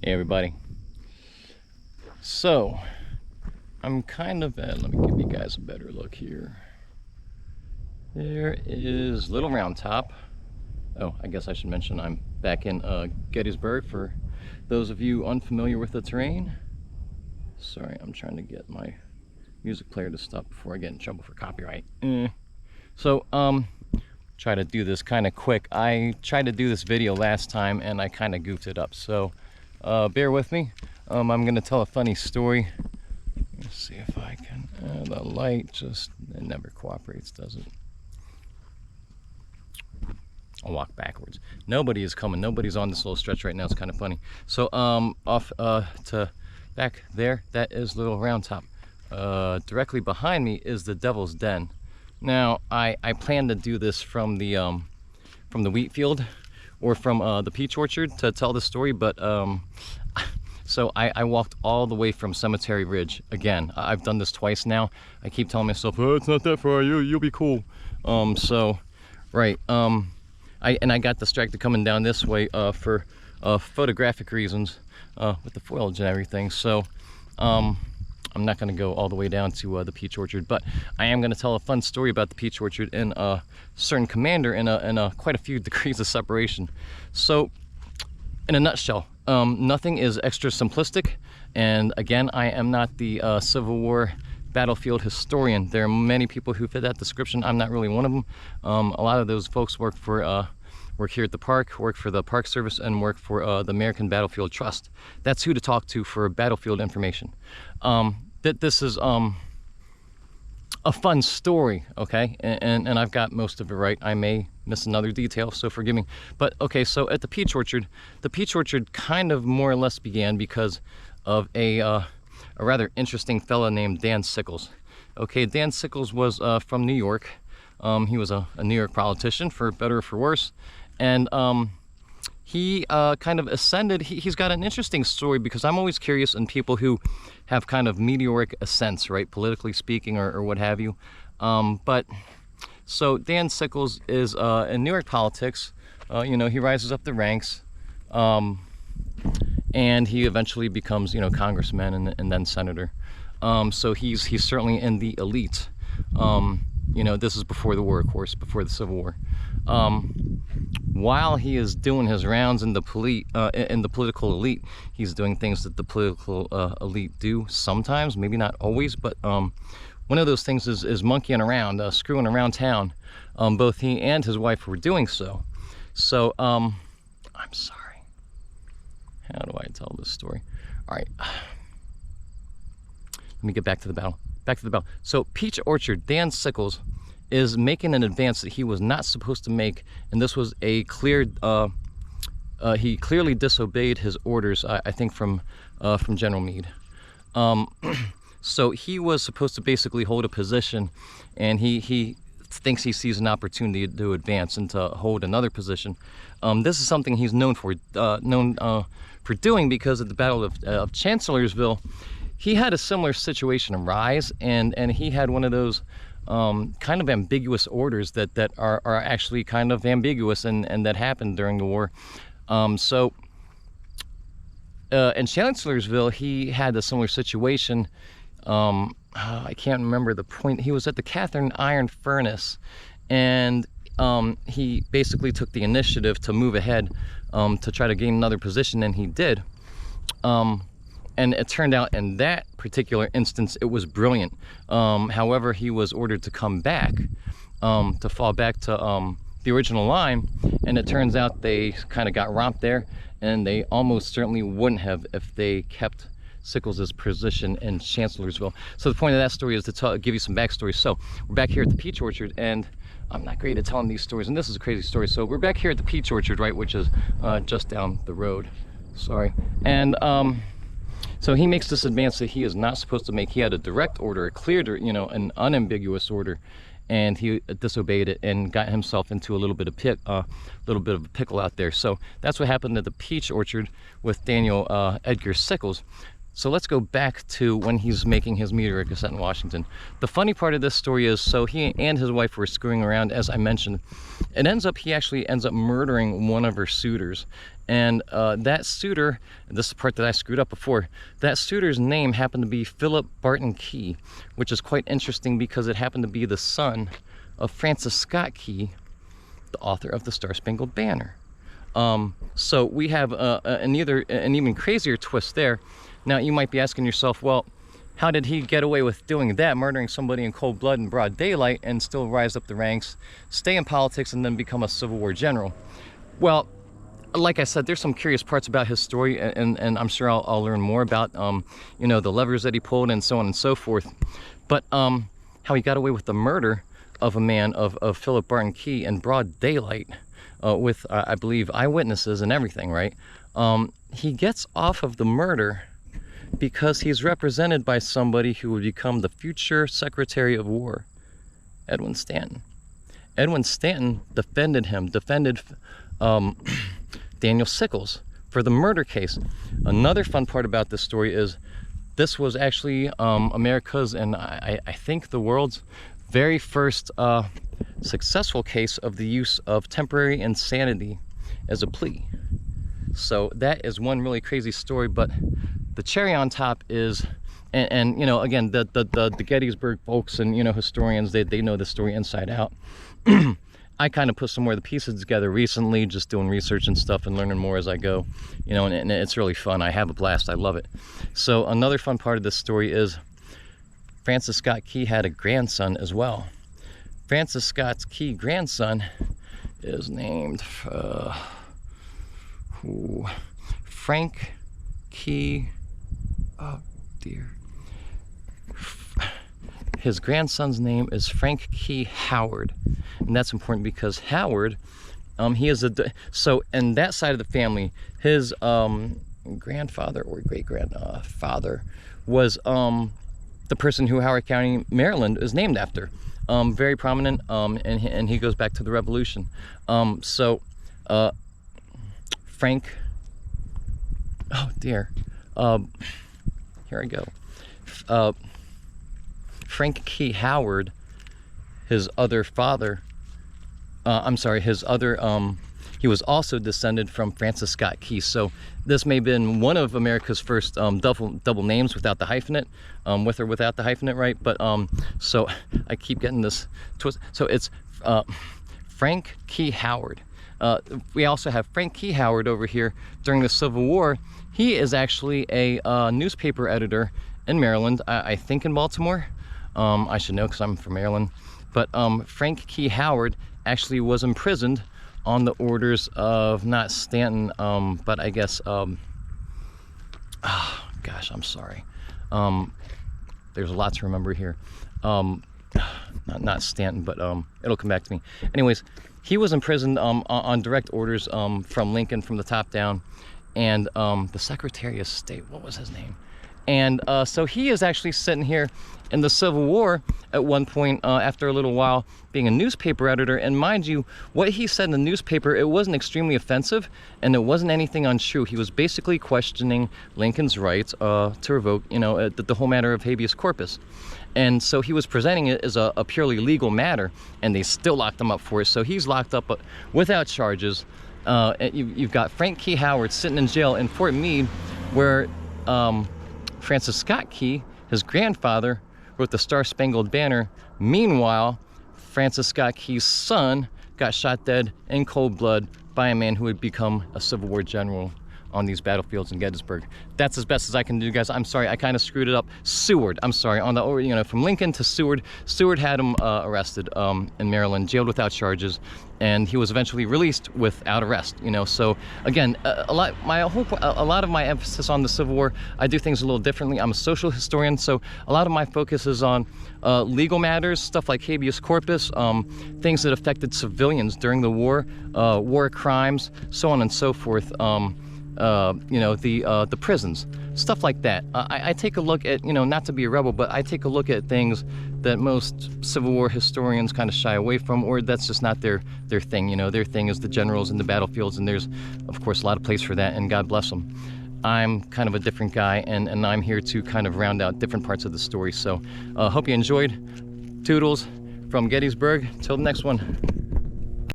Hey everybody. So I'm kind of let me give you guys a better look here. There is Little Round Top. Oh, I guess I should mention I'm back in Gettysburg for those of you unfamiliar with the terrain. Sorry, I'm trying to get my music player to stop before I get in trouble for copyright. So try to do this kind of quick. I tried to do this video last time and I kind of goofed it up, so bear with me. I'm gonna tell a funny story. Let's see if I can. The light just, it never cooperates, does it? I'll walk backwards. Nobody is coming. Nobody's on this little stretch right now. It's kind of funny. So off to back there, that is Little Round Top. Directly behind me is the Devil's Den. Now I plan to do this from the wheat field or from the peach orchard to tell the story, but so I walked all the way from Cemetery Ridge. Again, I've done this twice now. I keep telling myself, oh, it's not that far, you'll be cool. So right, I got distracted coming down this way for photographic reasons with the foliage and everything. So I'm not going to go all the way down to the peach orchard, but I am going to tell a fun story about the peach orchard and a certain commander in quite a few degrees of separation. So in a nutshell, nothing is extra simplistic, and again, I am not the Civil War battlefield historian. There are many people who fit that description. I'm not really one of them. A lot of those folks work here at the park, work for the Park Service, and work for the American Battlefield Trust. That's who to talk to for battlefield information. This is a fun story, okay? And I've got most of it right. I may miss another detail, so forgive me. But okay, so at the peach orchard kind of more or less began because of a rather interesting fellow named Dan Sickles. Okay, Dan Sickles was from New York. He was a New York politician, for better or for worse. And he kind of ascended. He's got an interesting story, because I'm always curious in people who have kind of meteoric ascents, right, politically speaking, or what have you. But so Dan Sickles is in New York politics. You know, he rises up the ranks, and he eventually becomes, you know, congressman and then senator. So he's certainly in the elite. You know, this is before the war, of course, before the Civil War. While he is doing his rounds in the political elite, he's doing things that the political elite do sometimes, maybe not always, but one of those things is monkeying around, screwing around town. Both he and his wife were doing so. So, I'm sorry. How do I tell this story? All right. Let me get back to the battle. So Peach Orchard, Dan Sickles is making an advance that he was not supposed to make, and this was a clear, he clearly disobeyed his orders, I think from General Meade. So he was supposed to basically hold a position, and he thinks he sees an opportunity to advance and to hold another position. This is something he's known for doing, because at the Battle of Chancellorsville, he had a similar situation arise, and he had one of those kind of ambiguous orders that are actually kind of ambiguous and that happened during the war. So in Chancellorsville, he had a similar situation. I can't remember the point. He was at the Catherine Iron Furnace, and he basically took the initiative to move ahead to try to gain another position, and he did. And it turned out in that particular instance, it was brilliant. However, he was ordered to come back, to fall back to the original line, and it turns out they kind of got romped there, and they almost certainly wouldn't have if they kept Sickles' position in Chancellorsville. So the point of that story is to give you some backstory. So we're back here at the Peach Orchard, and I'm not great at telling these stories, and this is a crazy story. So we're back here at the Peach Orchard, right, which is just down the road. Sorry. And so he makes this advance that he is not supposed to make. He had a direct order, a clear, you know, an unambiguous order, and he disobeyed it and got himself into a little bit of a pickle out there. So that's what happened at the Peach Orchard with Daniel Edgar Sickles. So let's go back to when he's making his meteoric ascent in Washington. The funny part of this story is, so he and his wife were screwing around, as I mentioned. He actually ends up murdering one of her suitors. And that suitor, this is the part that I screwed up before, that suitor's name happened to be Philip Barton Key, which is quite interesting because it happened to be the son of Francis Scott Key, the author of the Star-Spangled Banner. So we have an even crazier twist there. Now you might be asking yourself, well, how did he get away with doing that, murdering somebody in cold blood in broad daylight, and still rise up the ranks, stay in politics, and then become a Civil War general? Well, like I said, there's some curious parts about his story, and I'm sure I'll learn more about, you know, the levers that he pulled and so on and so forth. But how he got away with the murder of a man of Philip Barton Key in broad daylight, with, I believe, eyewitnesses and everything, right? He gets off of the murder because he's represented by somebody who would become the future Secretary of War, Edwin Stanton. Edwin Stanton defended Daniel Sickles for the murder case. Another fun part about this story is this was actually America's, and I think the world's, very first successful case of the use of temporary insanity as a plea. So that is one really crazy story, but the cherry on top is, and you know, again, the Gettysburg folks and, you know, historians, they know the story inside out. I kind of put some more of the pieces together recently, just doing research and stuff and learning more as I go, you know, and it's really fun. I have a blast. I love it. So another fun part of this story is Francis Scott Key had a grandson as well. Francis Scott Key grandson is named Frank Key. Oh dear. His grandson's name is Frank Key Howard, and that's important because Howard, he is so in that side of the family, his grandfather or great-grandfather was the person who Howard County, Maryland, is named after. Very prominent, and he goes back to the Revolution. Frank, oh dear, here I go. Frank Key Howard, his other father, he was also descended from Francis Scott Key. So this may have been one of America's first double names without the hyphenate, with or without the hyphenate, right? But so I keep getting this twist. So it's Frank Key Howard. We also have Frank Key Howard over here during the Civil War. He is actually a newspaper editor in Maryland, I think in Baltimore. I should know because I'm from Maryland. But Frank Key Howard actually was imprisoned on the orders of not Stanton, but I guess, oh, gosh, I'm sorry. There's a lot to remember here. Not Stanton, but it'll come back to me. Anyways, he was imprisoned on direct orders from Lincoln, from the top down, and the Secretary of State, what was his name? And so he is actually sitting here in the Civil War at one point, after a little while, being a newspaper editor. And mind you, what he said in the newspaper, it wasn't extremely offensive, and it wasn't anything untrue. He was basically questioning Lincoln's rights to revoke, you know, the whole matter of habeas corpus. And so he was presenting it as a purely legal matter, and they still locked him up for it. So he's locked up without charges. You've got Frank Key Howard sitting in jail in Fort Meade, where Francis Scott Key, his grandfather, wrote the Star-Spangled Banner. Meanwhile, Francis Scott Key's son got shot dead in cold blood by a man who would become a Civil War general on these battlefields in Gettysburg. That's as best as I can do, guys. I'm sorry, I kind of screwed it up. Seward, I'm sorry, on the, you know, from Lincoln to Seward. Seward had him arrested in Maryland, jailed without charges, and he was eventually released without arrest. You know, so again, a lot of my emphasis on the Civil War, I do things a little differently. I'm a social historian, so a lot of my focus is on legal matters, stuff like habeas corpus, things that affected civilians during the war, war crimes, so on and so forth. You know, the prisons, stuff like that. I take a look at, you know, not to be a rebel, but I take a look at things that most Civil War historians kind of shy away from, or that's just not their thing. You know, their thing is the generals and the battlefields, and there's, of course, a lot of place for that, and God bless them. I'm kind of a different guy, and I'm here to kind of round out different parts of the story. So hope you enjoyed. Toodles from Gettysburg. Till the next one.